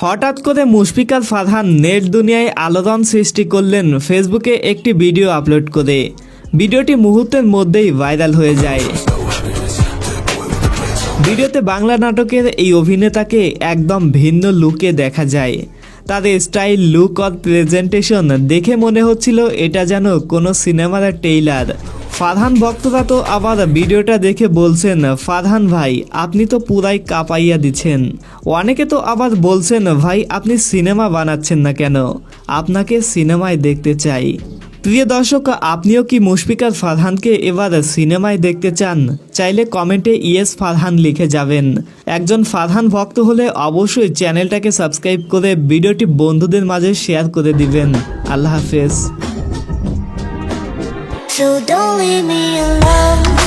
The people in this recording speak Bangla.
হঠাৎ করে মুশফিকার ফারহান নেট দুনিয়ায় আলোড়ন সৃষ্টি করলেন ফেসবুকে একটি ভিডিও আপলোড করে। ভিডিওটি মুহূর্তের মধ্যেই ভাইরাল হয়ে যায়। ভিডিওতে বাংলা নাটকের এই অভিনেতাকে একদম ভিন্ন লুকে দেখা যায়। তার স্টাইল, লুক আর প্রেজেন্টেশন দেখে মনে হচ্ছিল এটা যেন কোনো সিনেমার ট্রেইলার। ফারহান ভক্তরা তো আবার ভিডিওটা দেখে বলছেন, ফারহান ভাই আপনি তো পুরাই কাঁপাইয়া দিচ্ছেন। অনেকে তো আবার বলছেন, ভাই আপনি সিনেমা বানাচ্ছেন না কেন, আপনাকে সিনেমায় দেখতে চাই। প্রিয় দর্শক, আপনিও কি মুশফিকার ফারহানকে এবার সিনেমায় দেখতে চান? চাইলে কমেন্টে ইয়েস ফারহান লিখে যাবেন। একজন ফারহান ভক্ত হলে অবশ্যই চ্যানেলটাকে সাবস্ক্রাইব করে ভিডিওটি বন্ধুদের মাঝে শেয়ার করে দিবেন। আল্লাহ হাফেজ। So don't leave me alone.